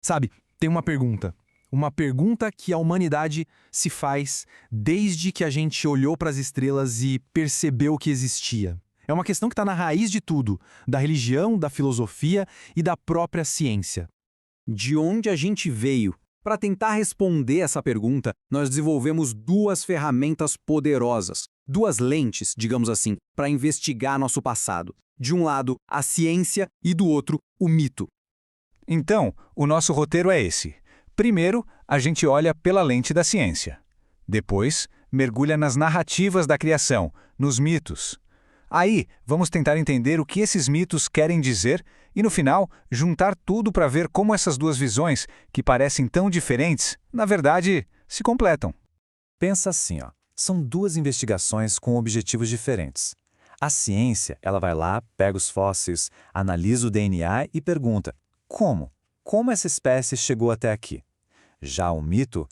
Sabe, tem uma pergunta. Uma pergunta que a humanidade se faz desde que a gente olhou para as estrelas e percebeu que existia. É uma questão que está na raiz de tudo, da religião, da filosofia e da própria ciência. De onde a gente veio? Para tentar responder essa pergunta, nós desenvolvemos duas ferramentas poderosas, duas lentes, digamos assim, para investigar nosso passado. De um lado, a ciência e do outro, o mito. Então, o nosso roteiro é esse. Primeiro, a gente olha pela lente da ciência. Depois, mergulha nas narrativas da criação, nos mitos. Aí, vamos tentar entender o que esses mitos querem dizer e, no final, juntar tudo para ver como essas duas visões, que parecem tão diferentes, na verdade, se completam. Pensa assim, ó. São duas investigações com objetivos diferentes. A ciência, ela vai lá, pega os fósseis, analisa o DNA e pergunta: como? Como essa espécie chegou até aqui? Já o mito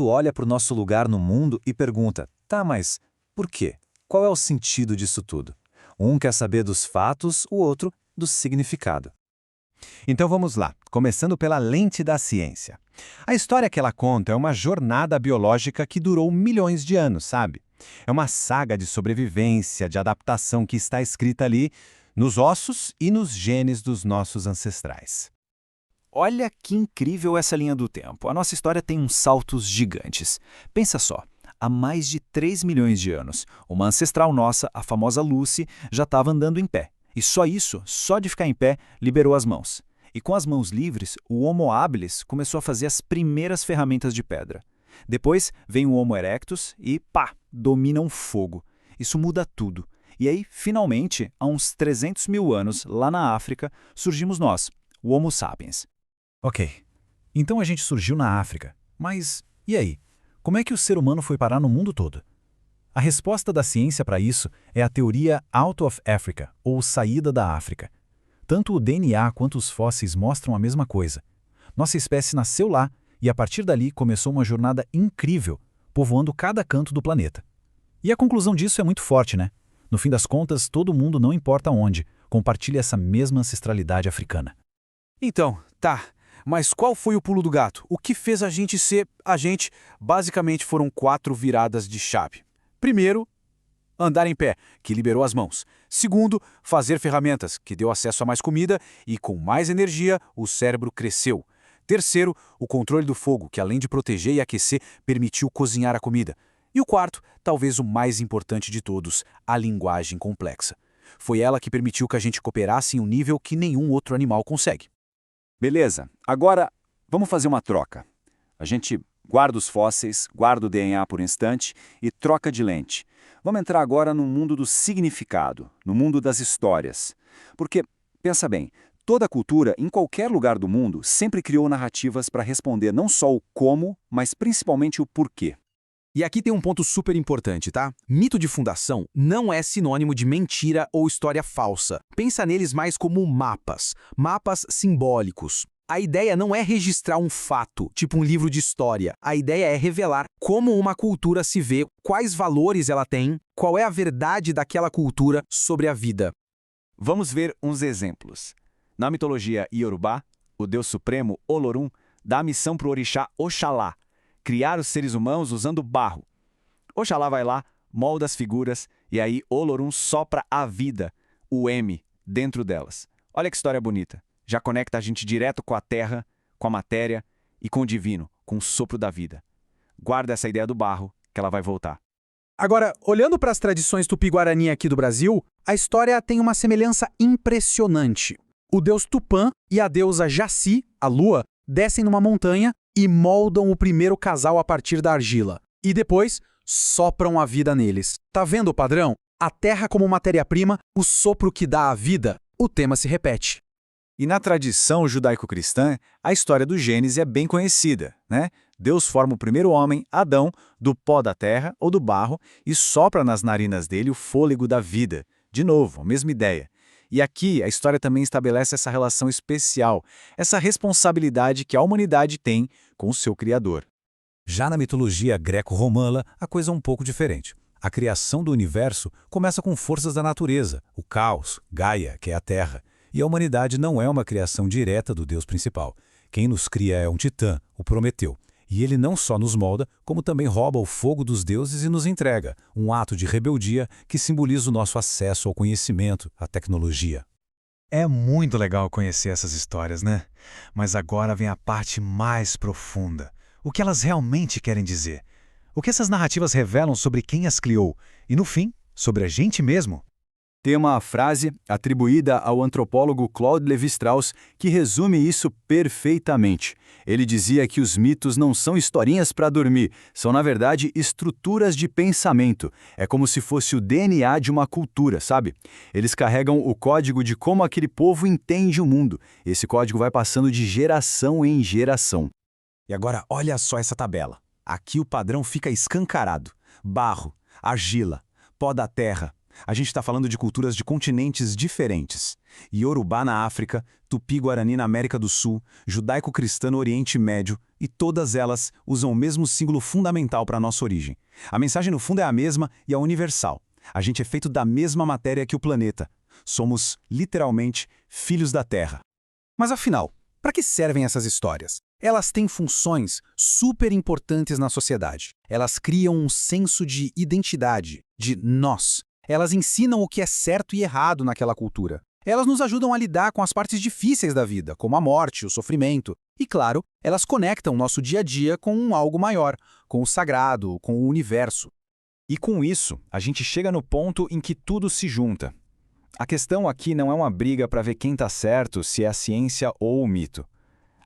olha para o nosso lugar no mundo e pergunta: tá, mas por quê? Qual é o sentido disso tudo? Um quer saber dos fatos, o outro do significado. Então vamos lá, começando pela lente da ciência. A história que ela conta é uma jornada biológica que durou milhões de anos, sabe? É uma saga de sobrevivência, de adaptação que está escrita ali nos ossos e nos genes dos nossos ancestrais. Olha que incrível essa linha do tempo. A nossa história tem uns saltos gigantes. Pensa só, há mais de 3 milhões de anos, uma ancestral nossa, a famosa Lucy, já estava andando em pé. E só isso, só de ficar em pé, liberou as mãos. E com as mãos livres, o Homo habilis começou a fazer as primeiras ferramentas de pedra. Depois vem o Homo erectus e, pá, domina o fogo. Isso muda tudo. E aí, finalmente, há uns 300 mil anos, lá na África, surgimos nós, o Homo sapiens. Ok, então a gente surgiu na África. Mas e aí? Como é que o ser humano foi parar no mundo todo? A resposta da ciência para isso é a teoria Out of Africa, ou saída da África. Tanto o DNA quanto os fósseis mostram a mesma coisa. Nossa espécie nasceu lá e a partir dali começou uma jornada incrível, povoando cada canto do planeta. E a conclusão disso é muito forte, né? No fim das contas, todo mundo, não importa onde, compartilha essa mesma ancestralidade africana. Então, tá. Mas qual foi o pulo do gato? O que fez a gente ser a gente? Basicamente foram 4 viradas de chave. Primeiro, andar em pé, que liberou as mãos. Segundo, fazer ferramentas, que deu acesso a mais comida e com mais energia o cérebro cresceu. Terceiro, o controle do fogo, que além de proteger e aquecer, permitiu cozinhar a comida. E o quarto, talvez o mais importante de todos, a linguagem complexa. Foi ela que permitiu que a gente cooperasse em um nível que nenhum outro animal consegue. Beleza, agora vamos fazer uma troca. A gente guarda os fósseis, guarda o DNA por um instante e troca de lente. Vamos entrar agora no mundo do significado, no mundo das histórias. Porque, pensa bem, toda cultura, em qualquer lugar do mundo, sempre criou narrativas para responder não só o como, mas principalmente o porquê. E aqui tem um ponto super importante, tá? Mito de fundação não é sinônimo de mentira ou história falsa. Pensa neles mais como mapas simbólicos. A ideia não é registrar um fato, tipo um livro de história. A ideia é revelar como uma cultura se vê, quais valores ela tem, qual é a verdade daquela cultura sobre a vida. Vamos ver uns exemplos. Na mitologia Iorubá, o deus supremo, Olorum, dá a missão para o orixá Oxalá, criar os seres humanos usando barro. Oxalá vai lá, molda as figuras, e aí Olorum sopra a vida, o M, dentro delas. Olha que história bonita. Já conecta a gente direto com a terra, com a matéria e com o divino, com o sopro da vida. Guarda essa ideia do barro, que ela vai voltar. Agora, olhando para as tradições tupi-guarani aqui do Brasil, a história tem uma semelhança impressionante. O deus Tupã e a deusa Jaci, a lua, descem numa montanha e moldam o primeiro casal a partir da argila. E depois, sopram a vida neles. Tá vendo o padrão? A terra como matéria-prima, o sopro que dá a vida. O tema se repete. E na tradição judaico-cristã, a história do Gênesis é bem conhecida, né? Deus forma o primeiro homem, Adão, do pó da terra ou do barro e sopra nas narinas dele o fôlego da vida. De novo, a mesma ideia. E aqui a história também estabelece essa relação especial, essa responsabilidade que a humanidade tem com o seu Criador. Já na mitologia greco-romana, a coisa é um pouco diferente. A criação do universo começa com forças da natureza, o caos, Gaia, que é a terra. E a humanidade não é uma criação direta do Deus principal. Quem nos cria é um titã, o Prometeu. E ele não só nos molda, como também rouba o fogo dos deuses e nos entrega, um ato de rebeldia que simboliza o nosso acesso ao conhecimento, à tecnologia. É muito legal conhecer essas histórias, né? Mas agora vem a parte mais profunda. O que elas realmente querem dizer? O que essas narrativas revelam sobre quem as criou? E, no fim, sobre a gente mesmo? Tem uma frase atribuída ao antropólogo Claude Lévi-Strauss que resume isso perfeitamente. Ele dizia que os mitos não são historinhas para dormir, são, na verdade, estruturas de pensamento. É como se fosse o DNA de uma cultura, sabe? Eles carregam o código de como aquele povo entende o mundo. Esse código vai passando de geração em geração. E agora olha só essa tabela. Aqui o padrão fica escancarado. Barro, argila, pó da terra. A gente está falando de culturas de continentes diferentes. Iorubá na África, Tupi-Guarani na América do Sul, judaico-cristã no Oriente Médio, e todas elas usam o mesmo símbolo fundamental para a nossa origem. A mensagem no fundo é a mesma e é universal. A gente é feito da mesma matéria que o planeta. Somos, literalmente, filhos da Terra. Mas afinal, para que servem essas histórias? Elas têm funções super importantes na sociedade. Elas criam um senso de identidade, de nós. Elas ensinam o que é certo e errado naquela cultura. Elas nos ajudam a lidar com as partes difíceis da vida, como a morte, o sofrimento. E, claro, elas conectam nosso dia a dia com algo maior, com o sagrado, com o universo. E com isso, a gente chega no ponto em que tudo se junta. A questão aqui não é uma briga para ver quem está certo, se é a ciência ou o mito.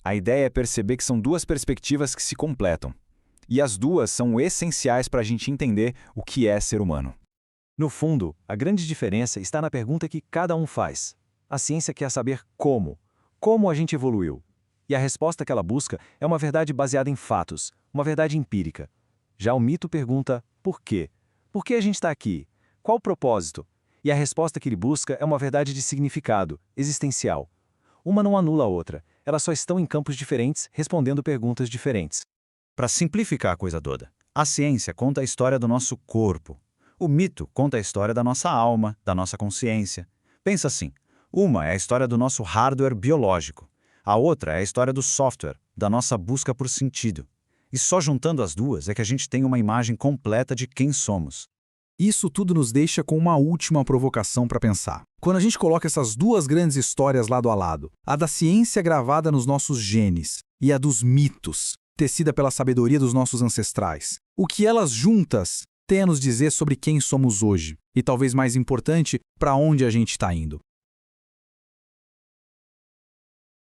A ideia é perceber que são duas perspectivas que se completam. E as duas são essenciais para a gente entender o que é ser humano. No fundo, a grande diferença está na pergunta que cada um faz. A ciência quer saber como a gente evoluiu. E a resposta que ela busca é uma verdade baseada em fatos, uma verdade empírica. Já o mito pergunta por quê? Por que a gente está aqui? Qual o propósito? E a resposta que ele busca é uma verdade de significado, existencial. Uma não anula a outra, elas só estão em campos diferentes, respondendo perguntas diferentes. Para simplificar a coisa toda, a ciência conta a história do nosso corpo. O mito conta a história da nossa alma, da nossa consciência. Pensa assim, uma é a história do nosso hardware biológico, a outra é a história do software, da nossa busca por sentido. E só juntando as duas é que a gente tem uma imagem completa de quem somos. Isso tudo nos deixa com uma última provocação para pensar. Quando a gente coloca essas duas grandes histórias lado a lado, a da ciência gravada nos nossos genes e a dos mitos, tecida pela sabedoria dos nossos ancestrais, o que elas juntas têm a nos dizer sobre quem somos hoje e, talvez mais importante, para onde a gente está indo.